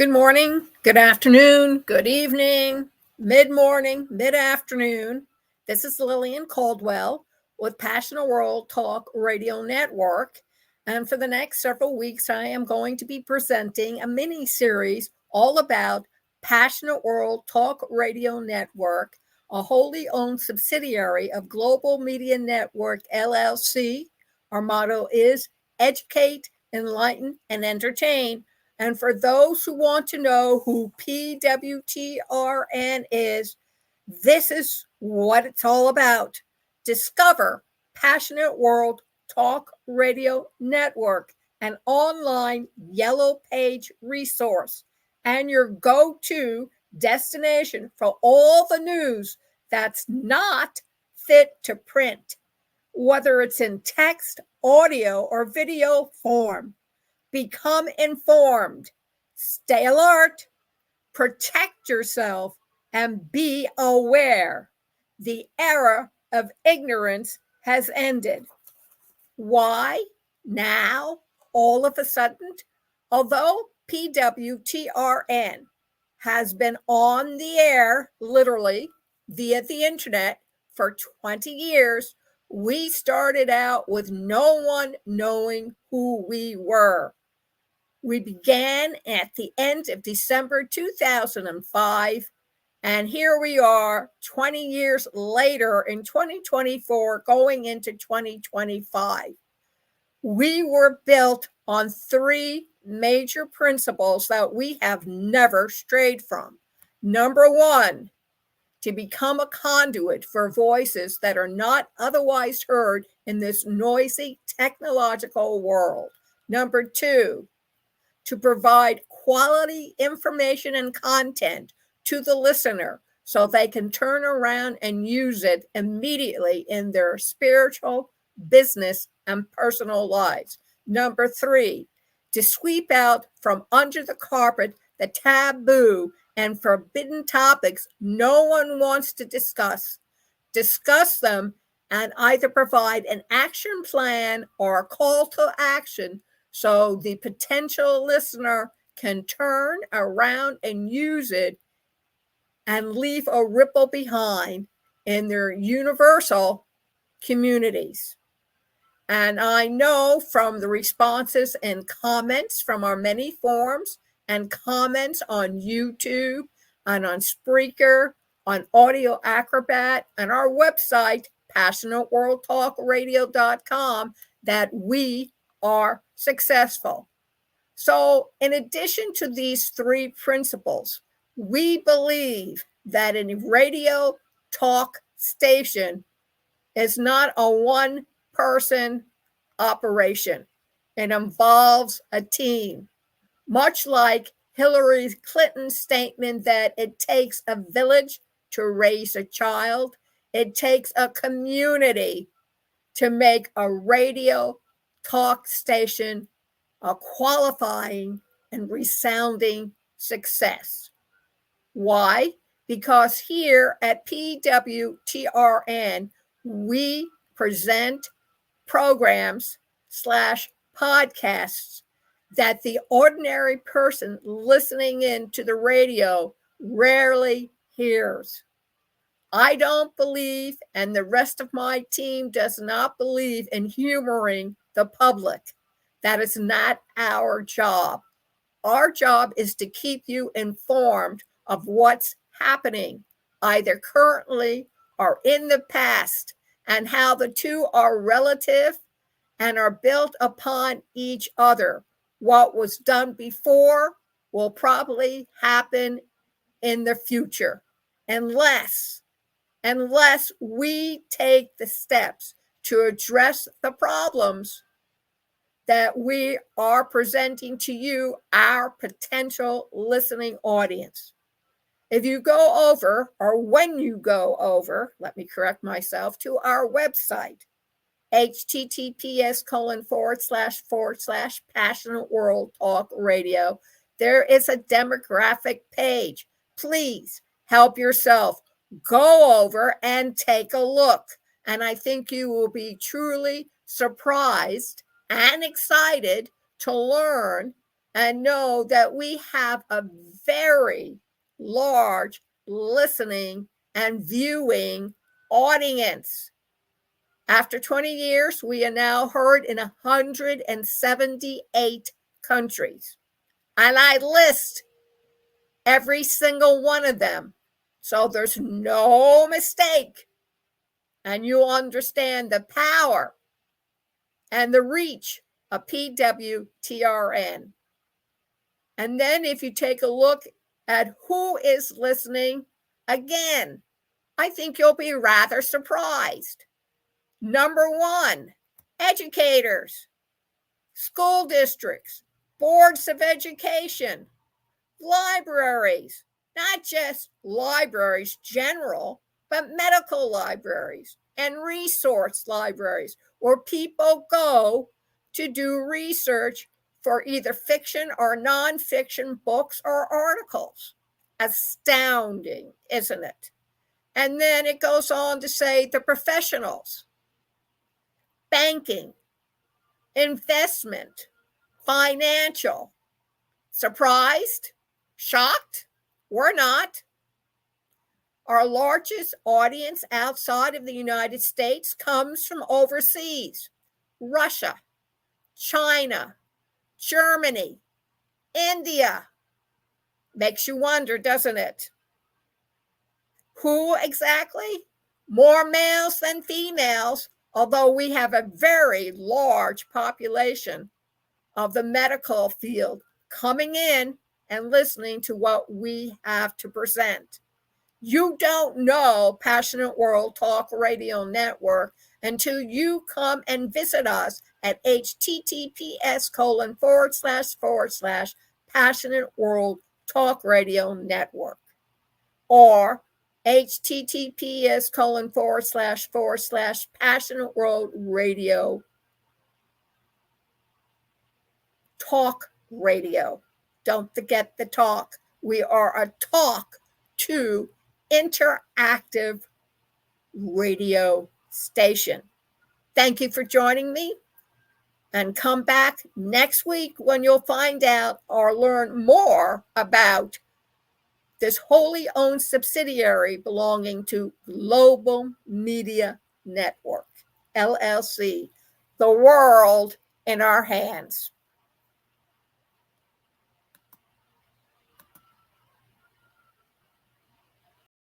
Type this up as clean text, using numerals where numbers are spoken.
Good morning, good afternoon, good evening, mid-morning, mid-afternoon. This is Lillian Cauldwell with Passionate World Talk Radio Network. And for the next several weeks, I am going to be presenting a mini-series all about Passionate World Talk Radio Network, a wholly owned subsidiary of Global Media Network, LLC. Our motto is Educate, Enlighten, and Entertain. And for those who want to know who PWTRN is, this is what it's all about. Discover Passionate World Talk Radio Network, an online yellow page resource and your go-to destination for all the news that's not fit to print, whether it's in text, audio, or video form. Become informed, stay alert, protect yourself, and be aware. The era of ignorance has ended. Why now, all of a sudden? Although PWTRN has been on the air, literally, via the internet for 20 years, we started out with no one knowing who we were. We began at the end of December 2005, and here we are 20 years later in 2024, going into 2025. We were built on three major principles that we have never strayed from. Number one, to become a conduit for voices that are not otherwise heard in this noisy technological world. Number two, to provide quality information and content to the listener so they can turn around and use it immediately in their spiritual, business, and personal lives. Number three, to sweep out from under the carpet the taboo and forbidden topics no one wants to discuss them, and either provide an action plan or a call to action so the potential listener can turn around and use it and leave a ripple behind in their universal communities. And I know from the responses and comments from our many forums and comments on YouTube and on Spreaker, on Audio Acrobat, and our website, PassionateWorldTalkRadio.com, that we are successful. So, in addition to these three principles, we believe that a radio talk station is not a one-person operation. It involves a team, much like Hillary Clinton's statement that it takes a village to raise a child. It takes a community to make a radio talk station a qualifying and resounding success. Why? Because here at PWTRN, we present programs / podcasts that the ordinary person listening in to the radio rarely hears. I don't believe, and the rest of my team does not believe in humoring the public. That is not our job. Our job is to keep you informed of what's happening, either currently or in the past, and how the two are relative and are built upon each other. What was done before will probably happen in the future, unless we take the steps to address the problems that we are presenting to you, our potential listening audience. If you go over, or when you go over, let me correct myself, to our website, https:// Passionate World Talk Radio, there is a demographic page. Please help yourself. Go over and take a look. And I think you will be truly surprised and excited to learn and know that we have a very large listening and viewing audience. After 20 years, we are now heard in 178 countries. And I list every single one of them, so there's no mistake. And you'll understand the power and the reach of PWTRN. And then if you take a look at who is listening, again, I think you'll be rather surprised. Number one, educators, school districts, boards of education, libraries, not just libraries general, but medical libraries and resource libraries where people go to do research for either fiction or nonfiction books or articles. Astounding, isn't it? And then it goes on to say the professionals, banking, investment, financial. Surprised? Shocked? We're not. Our largest audience outside of the United States comes from overseas. Russia, China, Germany, India. Makes you wonder, doesn't it? Who exactly? More males than females, although we have a very large population of the medical field coming in and listening to what we have to present. You don't know Passionate World Talk Radio Network until you come and visit us at https:// Passionate World Talk Radio Network, or https:// Passionate World Radio Talk Radio. Don't forget the talk. We are a talk to interactive radio station. Thank you for joining me, and come back next week when you'll find out or learn more about this wholly owned subsidiary belonging to Global Media Network, LLC, the world in our hands.